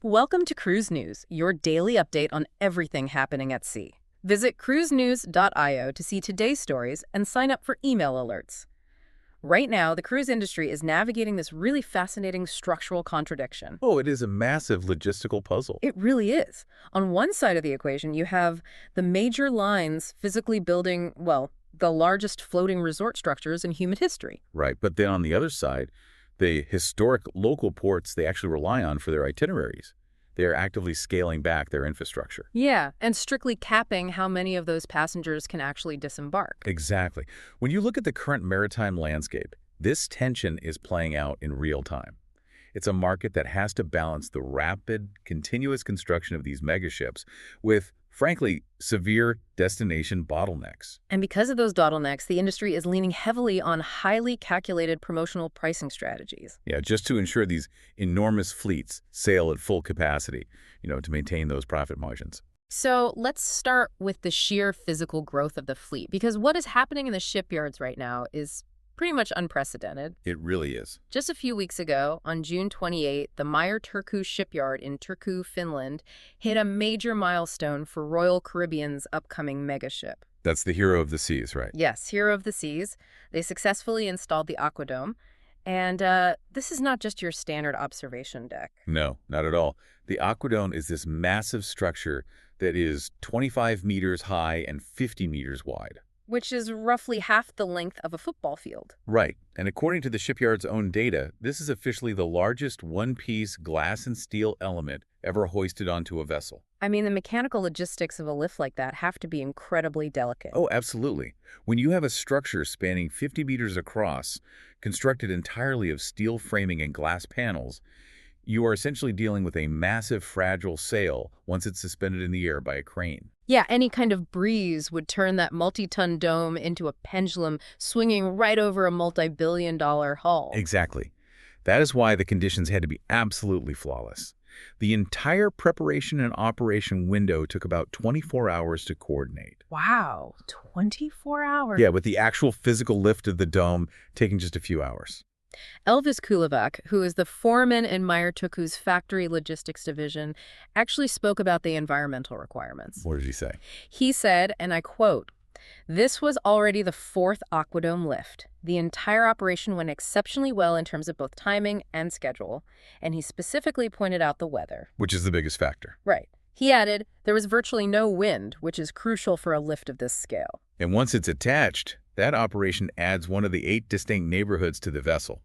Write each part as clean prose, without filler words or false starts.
Welcome to Cruise News, your daily update on everything happening at sea. Visit cruisenews.io to see today's stories and sign up for email alerts. Right now, the cruise industry is navigating this really fascinating structural contradiction. Oh, it is a massive logistical puzzle. It really is. On one side of the equation, you have the major lines physically building, well, the largest floating resort structures in human history. Right, but then on the other side, the historic local ports they actually rely on for their itineraries. They are actively scaling back their infrastructure. Yeah, and strictly capping how many of those passengers can actually disembark. Exactly. When you look at the current maritime landscape, this tension is playing out in real time. It's a market that has to balance the rapid, continuous construction of these megaships with, frankly, severe destination bottlenecks. And because of those bottlenecks, the industry is leaning heavily on highly calculated promotional pricing strategies. Yeah, just to ensure these enormous fleets sail at full capacity, to maintain those profit margins. So let's start with the sheer physical growth of the fleet, because what is happening in the shipyards right now is pretty much unprecedented. It really is. Just a few weeks ago, on June 28, the Meyer Turku shipyard in Turku, Finland, hit a major milestone for Royal Caribbean's upcoming megaship. That's the hero of the seas, right? Yes, hero of the seas. They successfully installed the AquaDome. And this is not just your standard observation deck. No, not at all. The AquaDome is this massive structure that is 25 meters high and 50 meters wide. Which is roughly half the length of a football field. Right. And according to the shipyard's own data, this is officially the largest one-piece glass and steel element ever hoisted onto a vessel. I mean, the mechanical logistics of a lift like that have to be incredibly delicate. Oh, absolutely. When you have a structure spanning 50 meters across, constructed entirely of steel framing and glass panels, you are essentially dealing with a massive, fragile sail once it's suspended in the air by a crane. Yeah, any kind of breeze would turn that multi-ton dome into a pendulum swinging right over a multi-billion-dollar hull. Exactly. That is why the conditions had to be absolutely flawless. The entire preparation and operation window took about 24 hours to coordinate. Wow, 24 hours. Yeah, with the actual physical lift of the dome taking just a few hours. Elvis Kulovac, who is the foreman in Meyer Turku's factory logistics division, actually spoke about the environmental requirements. What did he say? He said, and I quote, "This was already the fourth AquaDome lift. The entire operation went exceptionally well in terms of both timing and schedule." And he specifically pointed out the weather. Which is the biggest factor. Right. He added, there was virtually no wind, which is crucial for a lift of this scale. And once it's attached, that operation adds one of the 8 distinct neighborhoods to the vessel.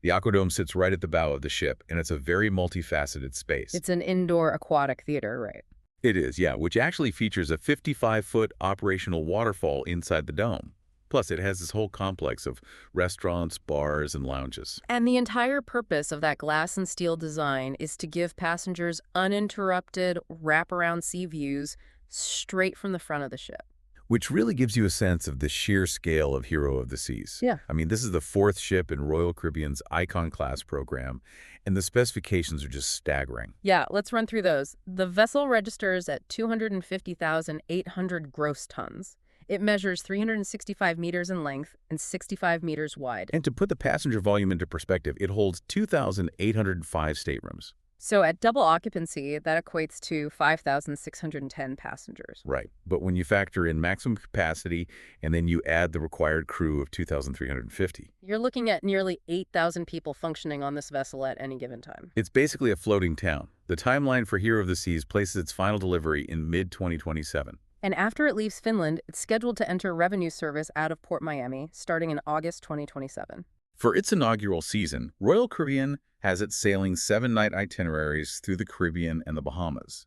The AquaDome sits right at the bow of the ship, and it's a very multifaceted space. It's an indoor aquatic theater, right? It is, yeah, which actually features a 55-foot operational waterfall inside the dome. Plus, it has this whole complex of restaurants, bars, and lounges. And the entire purpose of that glass and steel design is to give passengers uninterrupted, wraparound sea views straight from the front of the ship. Which really gives you a sense of the sheer scale of Hero of the Seas. Yeah. I mean, this is the 4th ship in Royal Caribbean's Icon-class program, and the specifications are just staggering. Yeah, let's run through those. The vessel registers at 250,800 gross tons. It measures 365 meters in length and 65 meters wide. And to put the passenger volume into perspective, it holds 2,805 staterooms. So at double occupancy, that equates to 5,610 passengers. Right. But when you factor in maximum capacity and then you add the required crew of 2,350. You're looking at nearly 8,000 people functioning on this vessel at any given time. It's basically a floating town. The timeline for Hero of the Seas places its final delivery in mid-2027. And after it leaves Finland, it's scheduled to enter revenue service out of PortMiami starting in August 2027. For its inaugural season, Royal Caribbean has it sailing 7-night itineraries through the Caribbean and the Bahamas.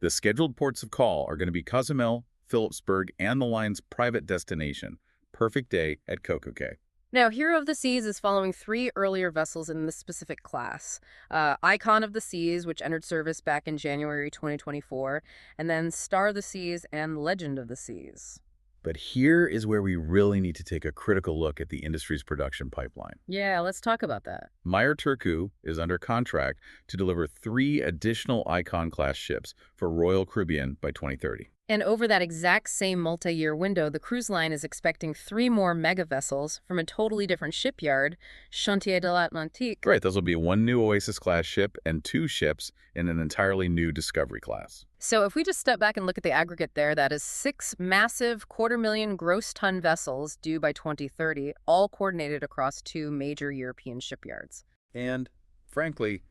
The scheduled ports of call are going to be Cozumel, Phillipsburg, and the line's private destination, Perfect Day at Coco Cay. Now, Hero of the Seas is following 3 earlier vessels in this specific class. Icon of the Seas, which entered service back in January 2024, and then Star of the Seas and Legend of the Seas. But here is where we really need to take a critical look at the industry's production pipeline. Yeah, let's talk about that. Meyer Turku is under contract to deliver 3 additional Icon-class ships for Royal Caribbean by 2030. And over that exact same multi-year window, the cruise line is expecting 3 more mega vessels from a totally different shipyard, Chantier de l'Atlantique. Right, those will be 1 new Oasis-class ship and 2 ships in an entirely new Discovery class. So if we just step back and look at the aggregate there, that is 6 massive quarter-million gross-ton vessels due by 2030, all coordinated across 2 major European shipyards. And, frankly,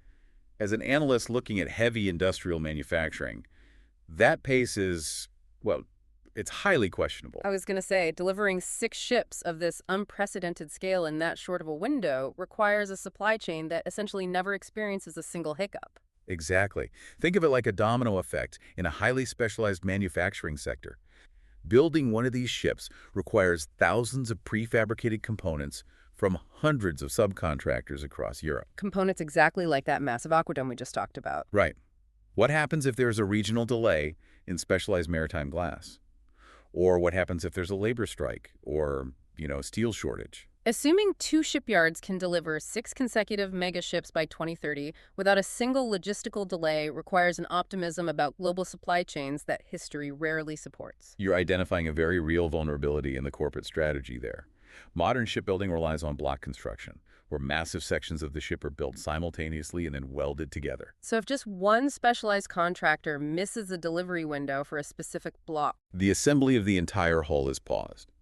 as an analyst looking at heavy industrial manufacturing, that pace is, well, it's highly questionable. I was going to say, delivering 6 ships of this unprecedented scale in that short of a window requires a supply chain that essentially never experiences a single hiccup. Exactly. Think of it like a domino effect in a highly specialized manufacturing sector. Building one of these ships requires thousands of prefabricated components from hundreds of subcontractors across Europe. Components exactly like that massive AquaDome we just talked about. Right. What happens if there's a regional delay in specialized maritime glass? Or what happens if there's a labor strike or, steel shortage? Assuming 2 shipyards can deliver 6 consecutive mega ships by 2030 without a single logistical delay requires an optimism about global supply chains that history rarely supports. You're identifying a very real vulnerability in the corporate strategy there. Modern shipbuilding relies on block construction, where massive sections of the ship are built simultaneously and then welded together. So if just one specialized contractor misses a delivery window for a specific block, the assembly of the entire hull is paused.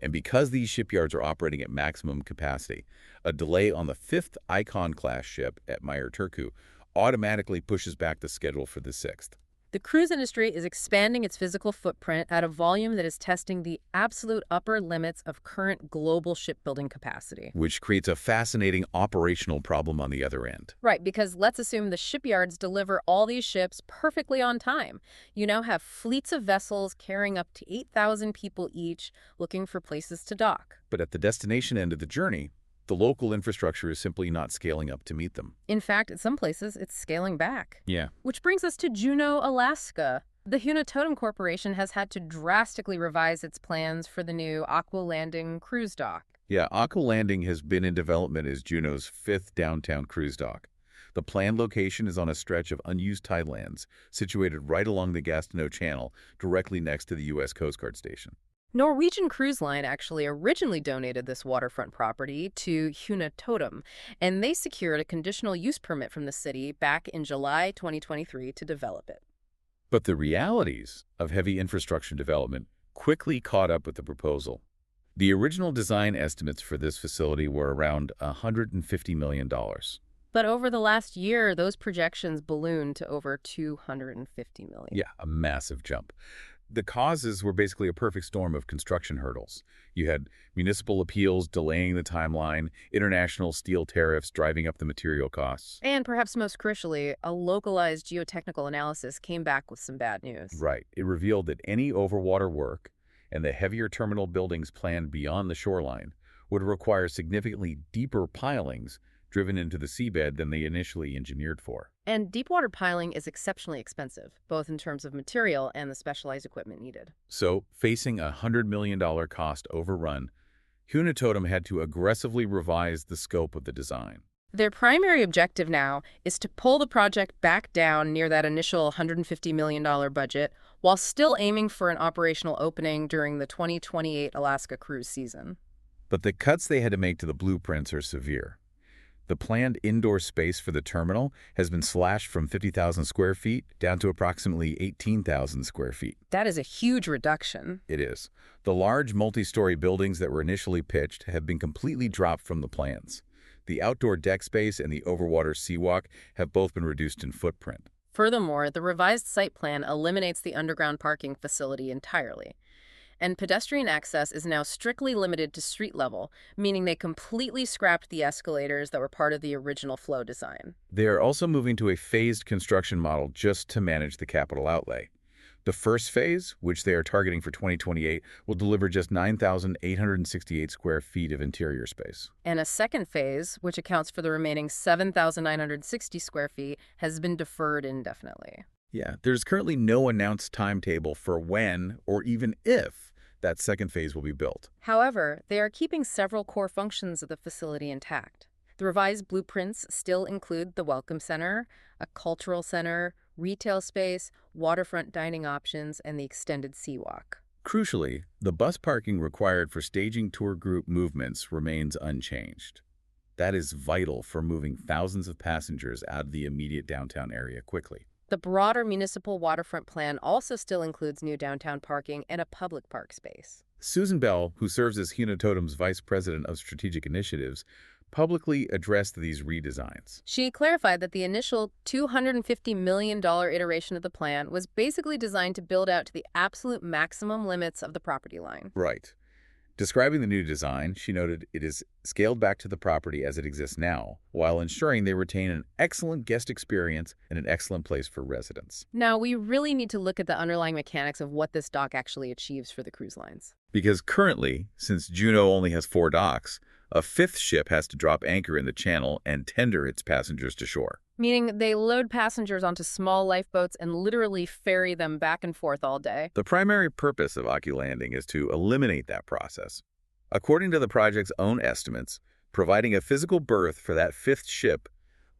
And because these shipyards are operating at maximum capacity, a delay on the 5th Icon-class ship at Meyer Turku automatically pushes back the schedule for the 6th. the cruise industry is expanding its physical footprint at a volume that is testing the absolute upper limits of current global shipbuilding capacity. Which creates a fascinating operational problem on the other end. Right, because let's assume the shipyards deliver all these ships perfectly on time. You now have fleets of vessels carrying up to 8,000 people each looking for places to dock. But at the destination end of the journey, the local infrastructure is simply not scaling up to meet them. In fact, at some places, it's scaling back. Yeah. Which brings us to Juneau, Alaska. The Huna Totem Corporation has had to drastically revise its plans for the new AquaDome Landing cruise dock. Yeah, AquaDome Landing has been in development as Juneau's 5th downtown cruise dock. The planned location is on a stretch of unused tidelands, situated right along the Gastineau Channel, directly next to the U.S. Coast Guard station. Norwegian Cruise Line actually originally donated this waterfront property to Huna Totem, and they secured a conditional use permit from the city back in July 2023 to develop it. But the realities of heavy infrastructure development quickly caught up with the proposal. The original design estimates for this facility were around $150 million. But over the last year, those projections ballooned to over $250 million. Yeah, a massive jump. The causes were basically a perfect storm of construction hurdles. You had municipal appeals delaying the timeline, international steel tariffs driving up the material costs. And perhaps most crucially, a localized geotechnical analysis came back with some bad news. Right. It revealed that any overwater work and the heavier terminal buildings planned beyond the shoreline would require significantly deeper pilings driven into the seabed than they initially engineered for. And deepwater piling is exceptionally expensive, both in terms of material and the specialized equipment needed. So, facing a $100 million cost overrun, Huna Totem had to aggressively revise the scope of the design. Their primary objective now is to pull the project back down near that initial $150 million budget, while still aiming for an operational opening during the 2028 Alaska cruise season. But the cuts they had to make to the blueprints are severe. The planned indoor space for the terminal has been slashed from 50,000 square feet down to approximately 18,000 square feet. That is a huge reduction. It is. The large multi-story buildings that were initially pitched have been completely dropped from the plans. The outdoor deck space and the overwater seawalk have both been reduced in footprint. Furthermore, the revised site plan eliminates the underground parking facility entirely. And pedestrian access is now strictly limited to street level, meaning they completely scrapped the escalators that were part of the original flow design. They are also moving to a phased construction model just to manage the capital outlay. The first phase, which they are targeting for 2028, will deliver just 9,868 square feet of interior space. And a second phase, which accounts for the remaining 7,960 square feet, has been deferred indefinitely. Yeah, there's currently no announced timetable for when or even if that second phase will be built. However, they are keeping several core functions of the facility intact. The revised blueprints still include the Welcome Center, a cultural center, retail space, waterfront dining options, and the extended sea walk. Crucially, the bus parking required for staging tour group movements remains unchanged. That is vital for moving thousands of passengers out of the immediate downtown area quickly. The broader municipal waterfront plan also still includes new downtown parking and a public park space. Susan Bell, who serves as Huna Totem's Vice President of Strategic Initiatives, publicly addressed these redesigns. She clarified that the initial $250 million iteration of the plan was basically designed to build out to the absolute maximum limits of the property line. Right. Describing the new design, she noted it is scaled back to the property as it exists now, while ensuring they retain an excellent guest experience and an excellent place for residents. Now, we really need to look at the underlying mechanics of what this dock actually achieves for the cruise lines. Because currently, since Juneau only has 4 docks, a 5th ship has to drop anchor in the channel and tender its passengers to shore. Meaning they load passengers onto small lifeboats and literally ferry them back and forth all day. The primary purpose of Áak'w Landing is to eliminate that process. According to the project's own estimates, providing a physical berth for that 5th ship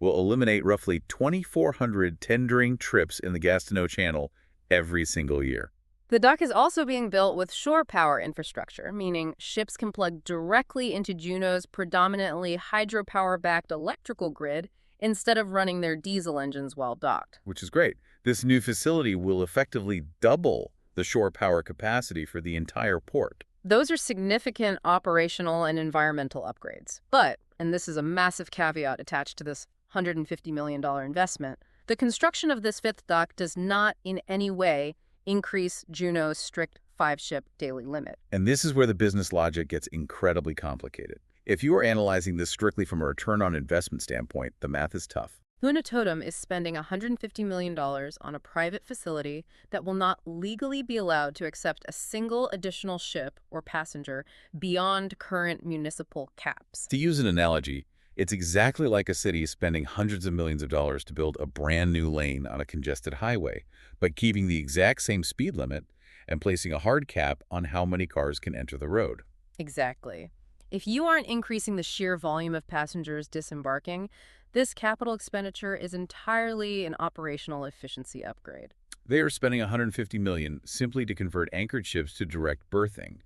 will eliminate roughly 2,400 tendering trips in the Gastineau Channel every single year. The dock is also being built with shore power infrastructure, meaning ships can plug directly into Juneau's predominantly hydropower-backed electrical grid instead of running their diesel engines while docked. Which is great. This new facility will effectively double the shore power capacity for the entire port. Those are significant operational and environmental upgrades. But, and this is a massive caveat attached to this $150 million investment, the construction of this 5th dock does not in any way increase Juneau's strict 5-ship daily limit. And this is where the business logic gets incredibly complicated. If you are analyzing this strictly from a return on investment standpoint, the math is tough. Huna Totem is spending $150 million on a private facility that will not legally be allowed to accept a single additional ship or passenger beyond current municipal caps. To use an analogy, it's exactly like a city spending hundreds of millions of dollars to build a brand new lane on a congested highway, but keeping the exact same speed limit and placing a hard cap on how many cars can enter the road. Exactly. If you aren't increasing the sheer volume of passengers disembarking, this capital expenditure is entirely an operational efficiency upgrade. They are spending $150 million simply to convert anchored ships to direct berthing,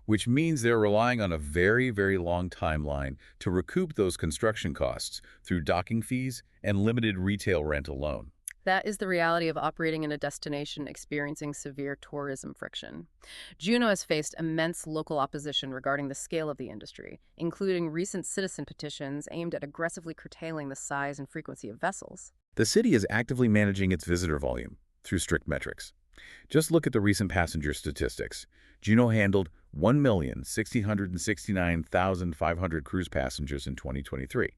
which means they're relying on a very, very long timeline to recoup those construction costs through docking fees and limited retail rent alone. That is the reality of operating in a destination experiencing severe tourism friction. Juneau has faced immense local opposition regarding the scale of the industry, including recent citizen petitions aimed at aggressively curtailing the size and frequency of vessels. The city is actively managing its visitor volume through strict metrics. Just look at the recent passenger statistics. Juneau handled 1,669,500 cruise passengers in 2023.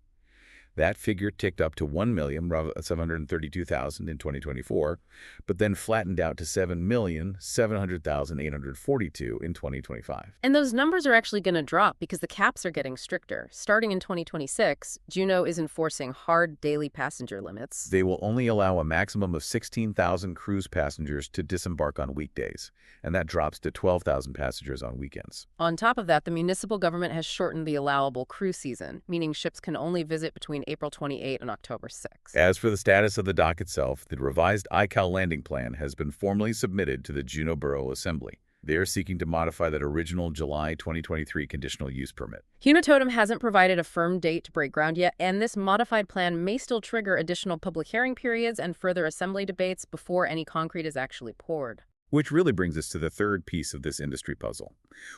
That figure ticked up to 1,732,000 in 2024, but then flattened out to 7,700,842 in 2025. And those numbers are actually going to drop because the caps are getting stricter. Starting in 2026, Juneau is enforcing hard daily passenger limits. They will only allow a maximum of 16,000 cruise passengers to disembark on weekdays, and that drops to 12,000 passengers on weekends. On top of that, the municipal government has shortened the allowable cruise season, meaning ships can only visit between April 28 and October 6. As for the status of the dock itself, the revised Áak'w Landing plan has been formally submitted to the Juneau Borough Assembly. They are seeking to modify that original July 2023 conditional use permit. Huna Totem hasn't provided a firm date to break ground yet, and this modified plan may still trigger additional public hearing periods and further assembly debates before any concrete is actually poured. Which really brings us to the third piece of this industry puzzle.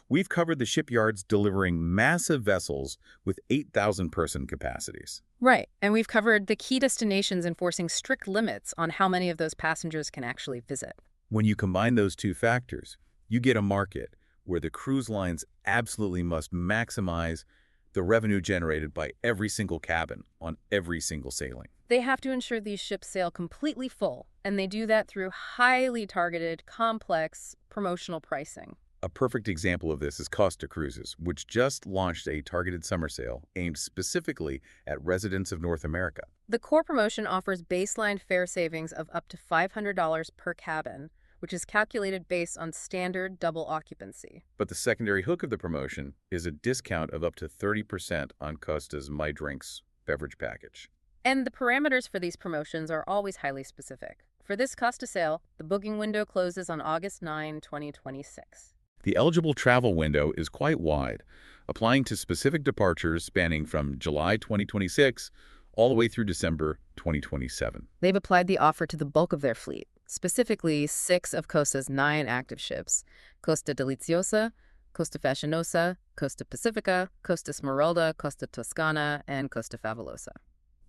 We've covered the shipyards delivering massive vessels with 8,000-person capacities. Right, and we've covered the key destinations enforcing strict limits on how many of those passengers can actually visit. When you combine those two factors, you get a market where the cruise lines absolutely must maximize the revenue generated by every single cabin on every single sailing. They have to ensure these ships sail completely full, and they do that through highly targeted, complex promotional pricing. A perfect example of this is Costa Cruises, which just launched a targeted summer sale aimed specifically at residents of North America. The core promotion offers baseline fare savings of up to $500 per cabin, which is calculated based on standard double occupancy. But the secondary hook of the promotion is a discount of up to 30% on Costa's My Drinks beverage package. And the parameters for these promotions are always highly specific. For this Costa sale, the booking window closes on August 9, 2026. The eligible travel window is quite wide, applying to specific departures spanning from July 2026 all the way through December 2027. They've applied the offer to the bulk of their fleet, specifically 6 of Costa's 9 active ships: Costa Deliziosa, Costa Fascinosa, Costa Pacifica, Costa Smeralda, Costa Toscana, and Costa Favolosa.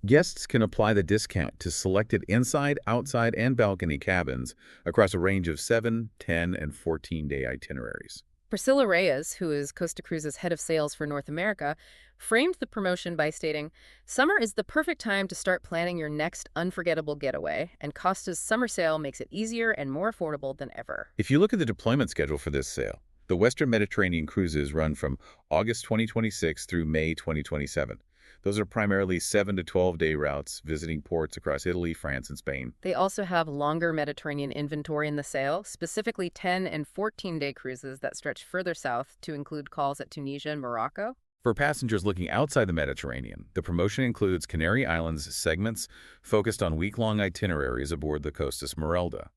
Guests can apply the discount to selected inside, outside, and balcony cabins across a range of 7, 10, and 14-day itineraries. Priscilla Reyes, who is Costa Cruises' head of sales for North America, framed the promotion by stating, "Summer is the perfect time to start planning your next unforgettable getaway, and Costa's summer sale makes it easier and more affordable than ever." If you look at the deployment schedule for this sale, the Western Mediterranean cruises run from August 2026 through May 2027. Those are primarily 7 to 12-day routes visiting ports across Italy, France, and Spain. They also have longer Mediterranean inventory in the sale, specifically 10 and 14-day cruises that stretch further south to include calls at Tunisia and Morocco. For passengers looking outside the Mediterranean, the promotion includes Canary Islands segments focused on week-long itineraries aboard the Costa Smeralda.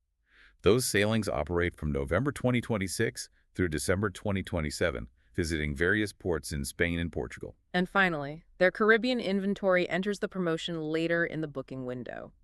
Those sailings operate from November 2026 through December 2027, visiting various ports in Spain and Portugal. And finally, their Caribbean inventory enters the promotion later in the booking window.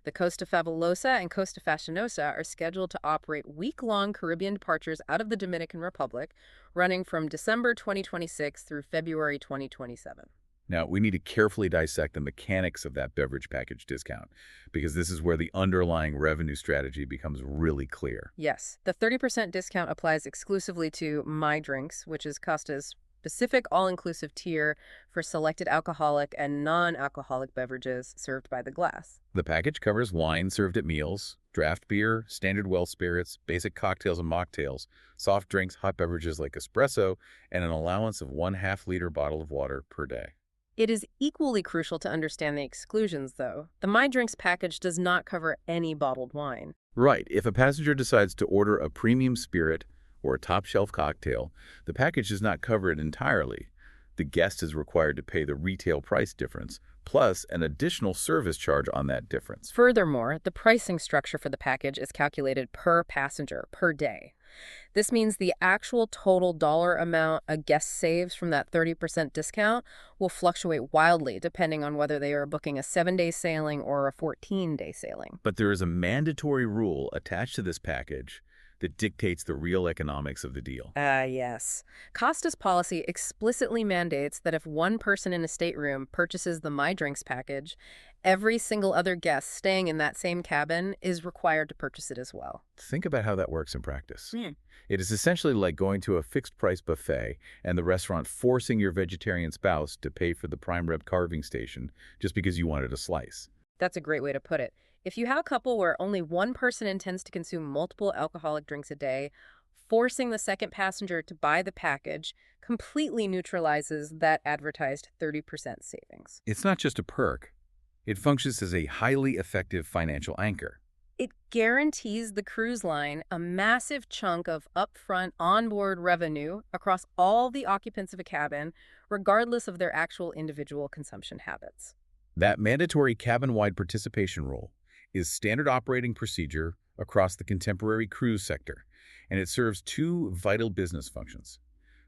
The Costa Favolosa and Costa Fascinosa are scheduled to operate week-long Caribbean departures out of the Dominican Republic, running from December 2026 through February 2027. Now, we need to carefully dissect the mechanics of that beverage package discount, because this is where the underlying revenue strategy becomes really clear. Yes, the 30% discount applies exclusively to My Drinks, which is Costa's specific all-inclusive tier for selected alcoholic and non-alcoholic beverages served by the glass. The package covers wine served at meals, draft beer, standard well spirits, basic cocktails and mocktails, soft drinks, hot beverages like espresso, and an allowance of 1/2 liter bottle of water per day. It is equally crucial to understand the exclusions, though. The My Drinks package does not cover any bottled wine. Right. If a passenger decides to order a premium spirit or a top-shelf cocktail, the package does not cover it entirely. The guest is required to pay the retail price difference, plus an additional service charge on that difference. Furthermore, the pricing structure for the package is calculated per passenger, per day. This means the actual total dollar amount a guest saves from that 30% discount will fluctuate wildly depending on whether they are booking a 7-day sailing or a 14-day sailing. But there is a mandatory rule attached to this package that dictates the real economics of the deal. Yes. Costa's policy explicitly mandates that if one person in a stateroom purchases the My Drinks package, every single other guest staying in that same cabin is required to purchase it as well. Think about how that works in practice. It is essentially like going to a fixed-price buffet and the restaurant forcing your vegetarian spouse to pay for the prime rib carving station just because you wanted a slice. That's a great way to put it. If you have a couple where only one person intends to consume multiple alcoholic drinks a day, forcing the second passenger to buy the package completely neutralizes that advertised 30% savings. It's not just a perk. It functions as a highly effective financial anchor. It guarantees the cruise line a massive chunk of upfront onboard revenue across all the occupants of a cabin, regardless of their actual individual consumption habits. That mandatory cabin-wide participation rule is standard operating procedure across the contemporary cruise sector, and it serves 2 vital business functions.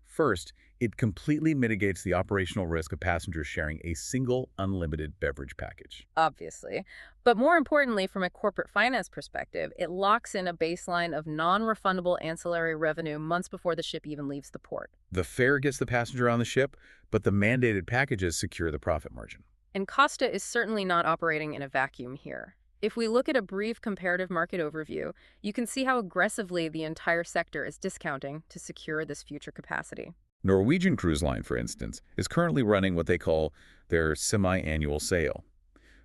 First, it completely mitigates the operational risk of passengers sharing a single unlimited beverage package. Obviously. But more importantly, from a corporate finance perspective, it locks in a baseline of non-refundable ancillary revenue months before the ship even leaves the port. The fare gets the passenger on the ship, but the mandated packages secure the profit margin. And Costa is certainly not operating in a vacuum here. If we look at a brief comparative market overview, you can see how aggressively the entire sector is discounting to secure this future capacity. Norwegian Cruise Line, for instance, is currently running what they call their semi-annual sale.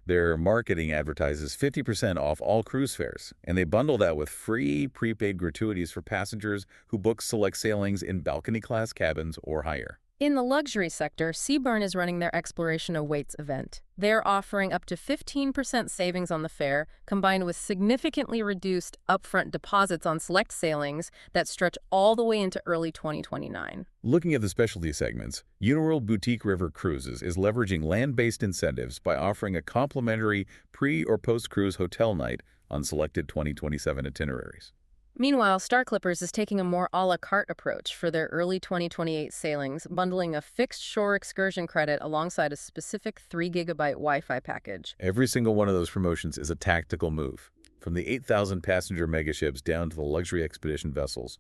Their marketing advertises 50% off all cruise fares, and they bundle that with free prepaid gratuities for passengers who book select sailings in balcony-class cabins or higher. In the luxury sector, Seaburn is running their Exploration Awaits event. They're offering up to 15% savings on the fare, combined with significantly reduced upfront deposits on select sailings that stretch all the way into early 2029. Looking at the specialty segments, Uniworld Boutique River Cruises is leveraging land-based incentives by offering a complimentary pre- or post-cruise hotel night on selected 2027 itineraries. Meanwhile, Star Clippers is taking a more a la carte approach for their early 2028 sailings, bundling a fixed shore excursion credit alongside a specific 3 GB Wi-Fi package. Every single one of those promotions is a tactical move. From the 8,000-passenger megaships down to the luxury expedition vessels,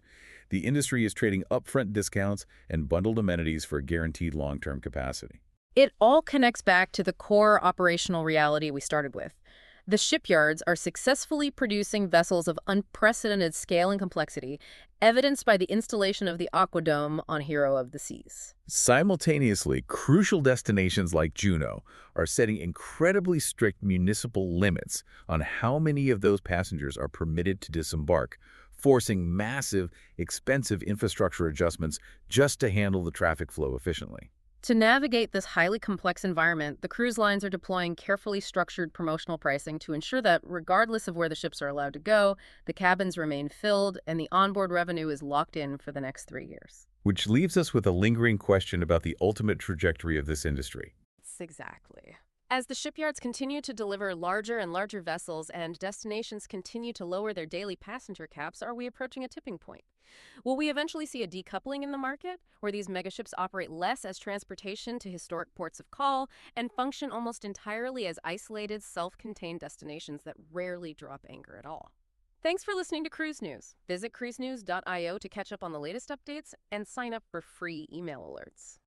the industry is trading upfront discounts and bundled amenities for guaranteed long-term capacity. It all connects back to the core operational reality we started with. The shipyards are successfully producing vessels of unprecedented scale and complexity, evidenced by the installation of the AquaDome on Hero of the Seas. Simultaneously, crucial destinations like Juneau are setting incredibly strict municipal limits on how many of those passengers are permitted to disembark, forcing massive, expensive infrastructure adjustments just to handle the traffic flow efficiently. To navigate this highly complex environment, the cruise lines are deploying carefully structured promotional pricing to ensure that, regardless of where the ships are allowed to go, the cabins remain filled and the onboard revenue is locked in for the next 3 years. Which leaves us with a lingering question about the ultimate trajectory of this industry. Exactly. As the shipyards continue to deliver larger and larger vessels and destinations continue to lower their daily passenger caps, are we approaching a tipping point? Will we eventually see a decoupling in the market, where these megaships operate less as transportation to historic ports of call and function almost entirely as isolated, self-contained destinations that rarely drop anchor at all? Thanks for listening to Cruise News. Visit cruisenews.io to catch up on the latest updates and sign up for free email alerts.